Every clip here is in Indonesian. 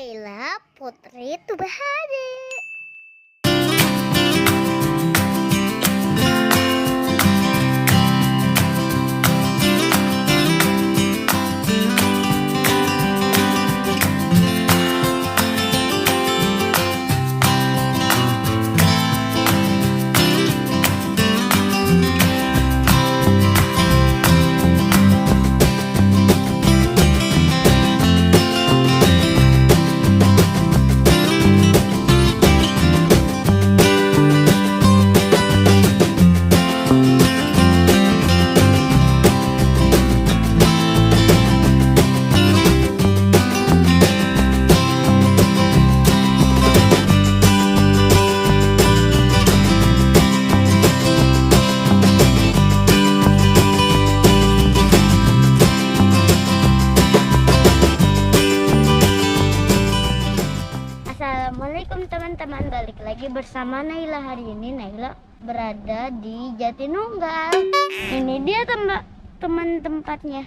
Naila Putri Tubahade. Assalamualaikum teman-teman, balik lagi bersama Naila. Hari ini Naila berada di Jatinunggal. Ini dia tempatnya.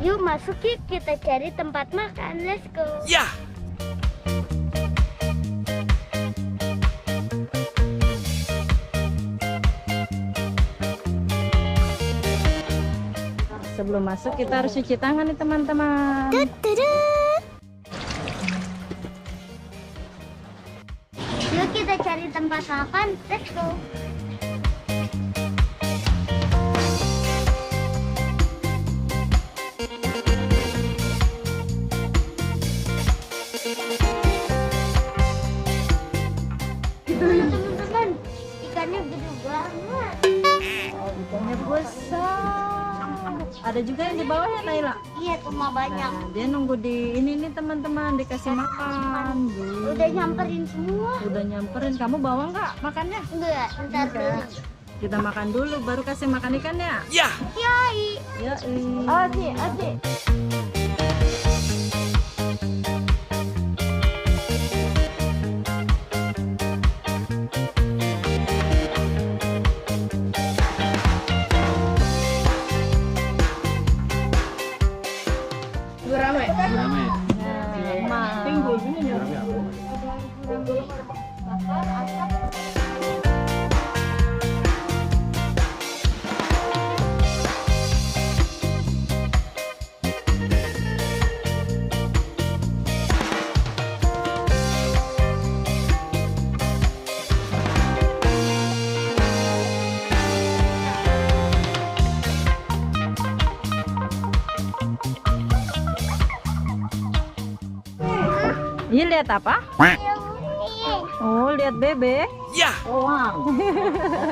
Yuk masuk yuk, kita cari tempat makan. Let's go. Ya. Sebelum masuk kita harus cuci tangan nih teman-teman. Yuk kita cari tempat makan. Let's go. Teman-teman, ikannya gede banget. Ikannya besar. Ada juga yang di bawah ya Naila? Iya, cuma banyak. Nah, dia nunggu di ini nih teman-teman, dikasih makan. Udah nyamperin semua. Udah nyamperin. Kamu bawa nggak makannya? Enggak, ntar dulu. Kita makan dulu, baru kasih makan ikannya. Ya. Yoi. Ya. Adi. Ini lihat apa? Oh, lihat bebek. Ya. Wow,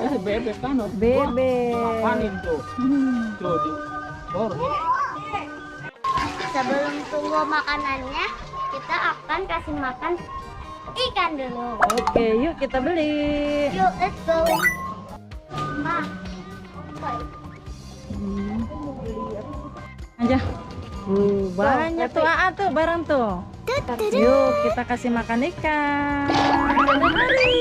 itu bebek kan? Bebek. Mapanin tuh. Tuh di Sebelum tunggu makanannya, kita akan kasih makan ikan dulu. Oke, yuk kita beli. Yuk, let's go. Ma. Aja. Banyak tuh tuh barang tuh. Yuk kita kasih makan ikan. Mari.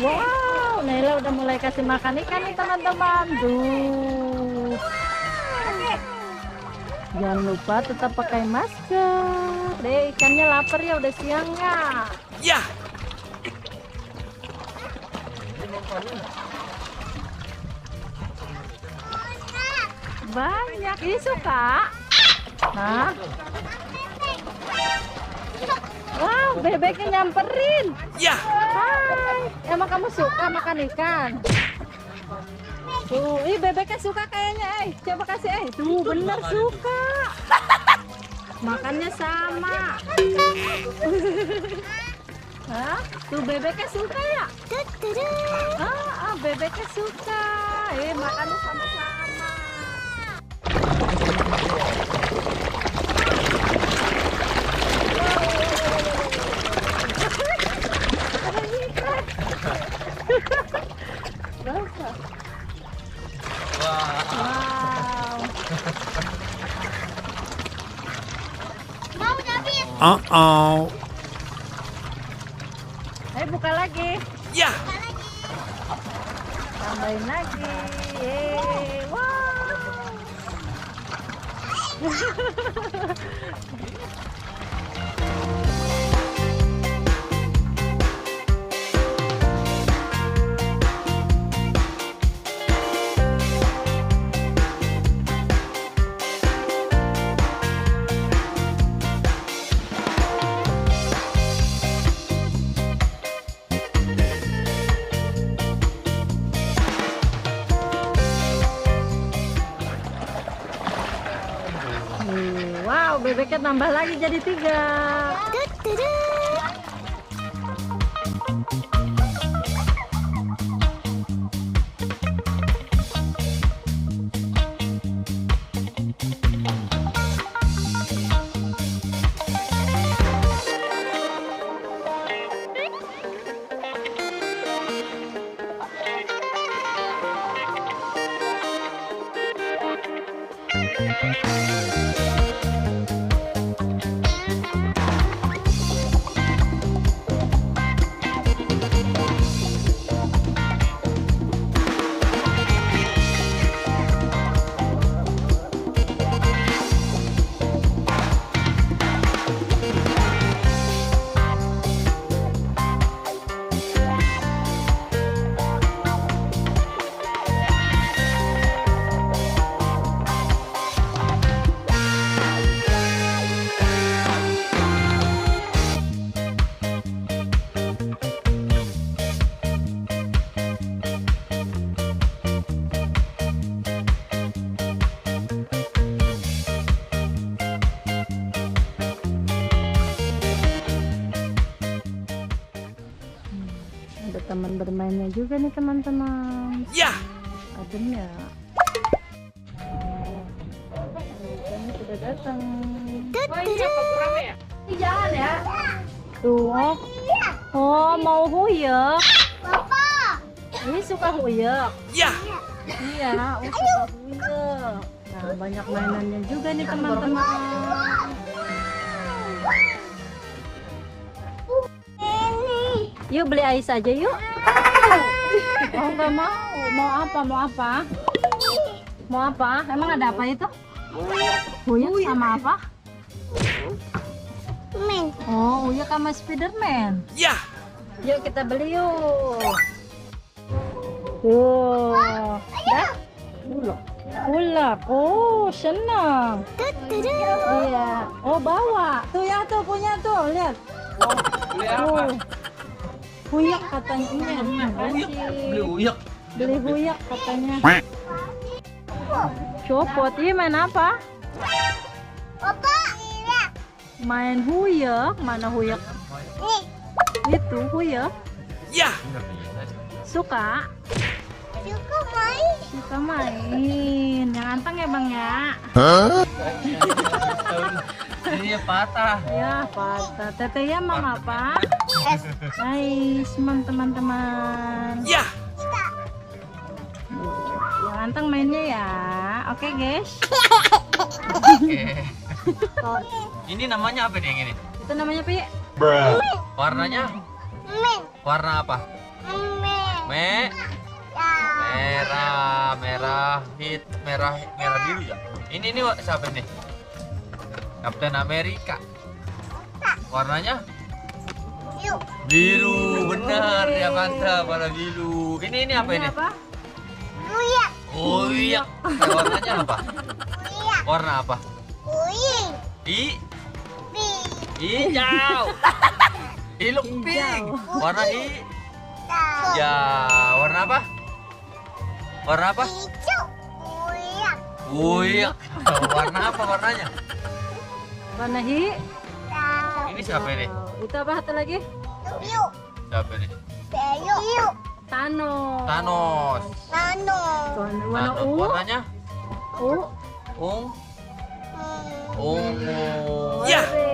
Wow, Naila udah mulai kasih makan ikan nih teman-teman. Tuh. Jangan lupa tetap pakai masker. Deh, ikannya lapar ya, udah siangnya. Ya. Banyak, ini suka. Nah. Wow, bebeknya nyamperin. Ya. Hai, emang kamu suka makan ikan? Tuh, bebeknya suka kayaknya. Coba kasih, tuh bener suka. Makannya sama. Hah? Tuh bebeknya suka ya? Bebeknya suka. Makannya sama-sama. Wow. Mau David? Uh-oh. buka lagi. Ya. Tambahin lagi. Yeay. Wow. Wow, bebeknya tambah lagi jadi 3. Ada teman bermainnya juga nih teman-teman. Ya. Adem ya. Kami sudah datang. Jangan ya. Tuh. Oh, mau huyek. Papa. Ini suka huyek. Ya. Iya, suka huyek. Nah, banyak mainannya juga nih teman-teman. Yuk beli ais aja yuk. Oh nggak mau. Mau apa? Mau apa? Mau apa? Emang ada apa itu? Uyuk sama apa? Men. Oh, Uyuk sama Spiderman. Ya. Yuk kita beli yuk. Tuh. Dah. Ulap. Oh, senang. Iya. Oh, bawa. Tuh ya tuh punya tuh, lihat. Tuh. Huyak katanya. Beli uyak. Beli huyak katanya. Copot. Ini main apa? Papa. Main huyak. Mana huyak? Itu huyak. Ya. Suka? Suka main. Suka main. Yang anteng ya bang ya? Ini patah. Ya patah. Teteh ya mam apa? Hai teman-teman. Ya. Yang anteng mainnya ya. Oke guys. Ini namanya apa nih yang ini? Itu namanya Pi. Warnanya? Men. Warna apa? Men. Merah, merah biru ya. Ini siapa nih? Kapten Amerika. Warnanya? Yuk. Biru, benar ya mantap, warna biru. Ini apa ini? Apa? Uya. Oh iya. Warnanya apa? Uya. Warna apa? Uyi. I Bi. hijau. Iluk pink. Warna ya, warna apa? Warna apa? Hijau. Uya. Uyak. Warna apa warnanya? Warna hi. Ini siapa ini? Itu apa satu lagi? Yuk. Siapa ini? Yuk. Thanos. Thanos. Nano. Warna Thanos. U. Warnanya? U. Ungu. Hmm. Ungu. Ya. Orange.